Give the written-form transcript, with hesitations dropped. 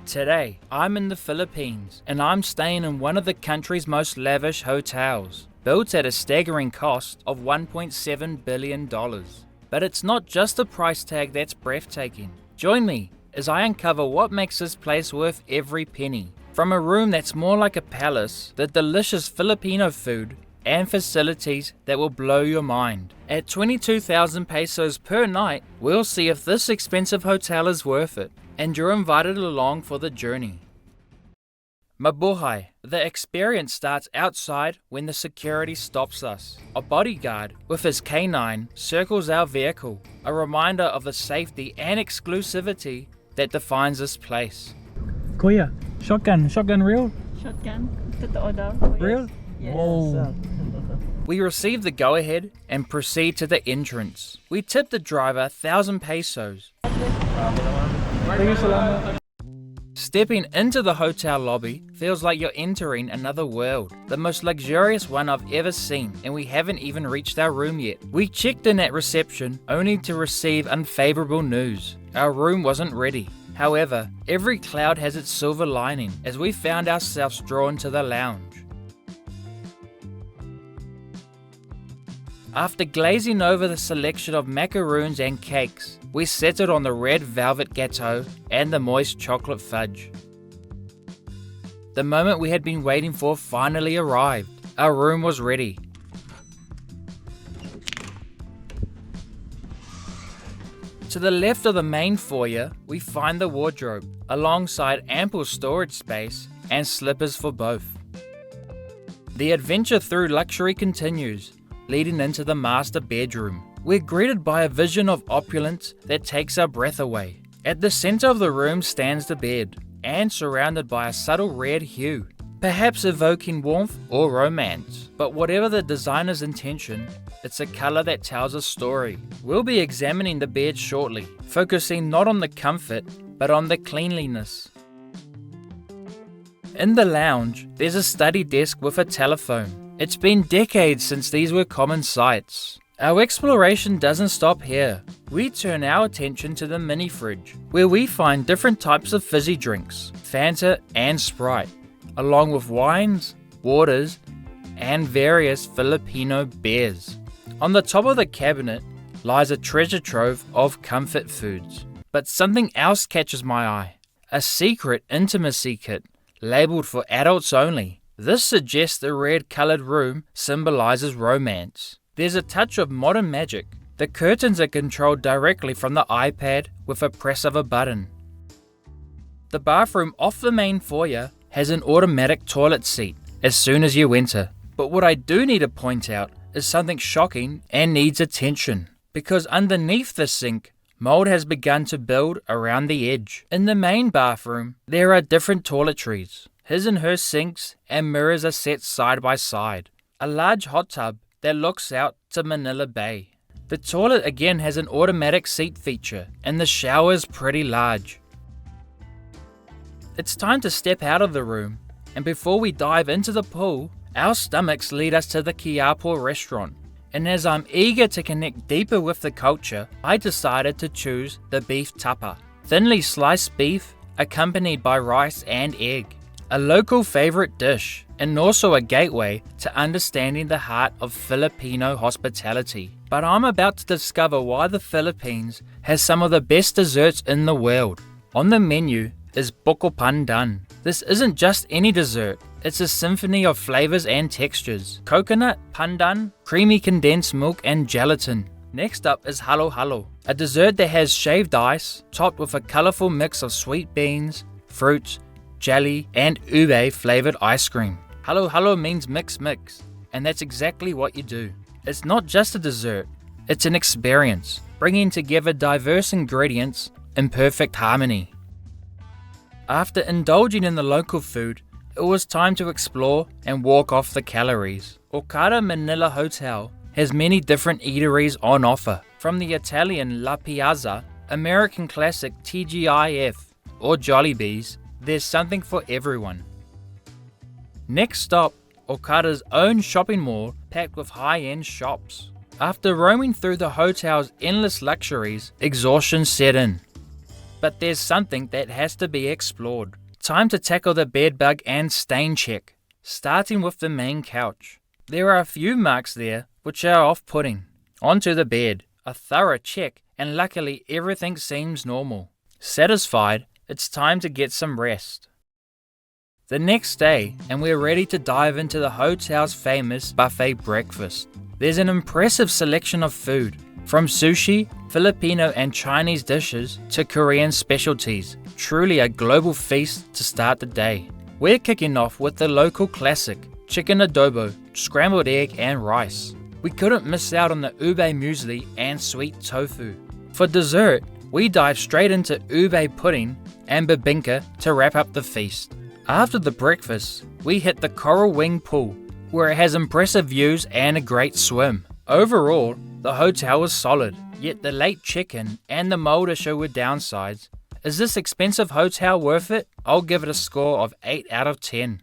Today, I'm in the Philippines and I'm staying in one of the country's most lavish hotels, built at a staggering cost of $1.7 billion. But it's not just the price tag that's breathtaking. Join me as I uncover what makes this place worth every penny. From a room that's more like a palace, the delicious Filipino food, and facilities that will blow your mind. At 22,000 pesos per night, we'll see if this expensive hotel is worth it, and you're invited along for the journey. Mabuhay. The experience starts outside when the security stops us. A bodyguard with his canine circles our vehicle, a reminder of the safety and exclusivity that defines this place. Kuya, shotgun real? Shotgun? Totoo daw. Real? Yes. Whoa. We receive the go-ahead and proceed to the entrance. We tip the driver 1,000 pesos. Stepping into the hotel lobby feels like you're entering another world, the most luxurious one I've ever seen, and we haven't even reached our room yet. We checked in at reception only to receive unfavorable news. Our room wasn't ready. However, every cloud has its silver lining as we found ourselves drawn to the lounge. After glazing over the selection of macaroons and cakes, we settled on the red velvet gâteau and the moist chocolate fudge. The moment we had been waiting for finally arrived. Our room was ready. To the left of the main foyer, we find the wardrobe, alongside ample storage space and slippers for both. The adventure through luxury continues, leading into the master bedroom. We're greeted by a vision of opulence that takes our breath away. At the center of the room stands the bed, and surrounded by a subtle red hue, perhaps evoking warmth or romance. But whatever the designer's intention, it's a color that tells a story. We'll be examining the bed shortly, focusing not on the comfort, but on the cleanliness. In the lounge, there's a study desk with a telephone. It's been decades since these were common sights. Our exploration doesn't stop here. We turn our attention to the mini fridge, where we find different types of fizzy drinks, Fanta and Sprite, along with wines, waters, and various Filipino beers. On the top of the cabinet lies a treasure trove of comfort foods. But something else catches my eye. A secret intimacy kit, labeled for adults only. This suggests the red-colored room symbolizes romance. There's a touch of modern magic. The curtains are controlled directly from the iPad with a press of a button. The bathroom off the main foyer has an automatic toilet seat as soon as you enter. But what I do need to point out is something shocking and needs attention. Because underneath the sink, mold has begun to build around the edge. In the main bathroom, there are different toiletries. His and her sinks and mirrors are set side by side. A large hot tub that looks out to Manila Bay. The toilet again has an automatic seat feature, and the shower is pretty large. It's time to step out of the room, and before we dive into the pool, our stomachs lead us to the Quiapo restaurant. And as I'm eager to connect deeper with the culture, I decided to choose the beef tapa. Thinly sliced beef, accompanied by rice and egg. A local favorite dish, and also a gateway to understanding the heart of Filipino hospitality. But I'm about to discover why the Philippines has some of the best desserts in the world. On the menu is buko pandan. This isn't just any dessert, it's a symphony of flavors and textures. Coconut, pandan, creamy condensed milk and gelatin. Next up is halo halo, a dessert that has shaved ice, topped with a colorful mix of sweet beans, fruits, jelly, and ube flavored ice cream. Halo halo means mix, and that's exactly what you do. It's not just a dessert, it's an experience, bringing together diverse ingredients in perfect harmony. After indulging in the local food, it was time to explore and walk off the calories. Okada Manila Hotel has many different eateries on offer, from the Italian La Piazza, American classic TGIF, or Jollibee's. There's something for everyone. Next stop, Okada's own shopping mall packed with high-end shops. After roaming through the hotel's endless luxuries, exhaustion set in. but there's something that has to be explored. Time to tackle the bed bug and stain check, starting with the main couch. There are a few marks there which are off-putting. Onto the bed, a thorough check, and luckily everything seems normal. Satisfied, it's time to get some rest. The next day, and we're ready to dive into the hotel's famous buffet breakfast. There's an impressive selection of food, from sushi, Filipino and Chinese dishes to Korean specialties. Truly a global feast to start the day. We're kicking off with the local classic, chicken adobo, scrambled egg and rice. We couldn't miss out on the ube muesli and sweet tofu. For dessert, we dive straight into ube pudding and bibinka to wrap up the feast. After the breakfast, we hit the Coral Wing Pool, where it has impressive views and a great swim. Overall, the hotel was solid, yet the late check-in and the mold issue were downsides. Is this expensive hotel worth it? I'll give it a score of 8 out of 10.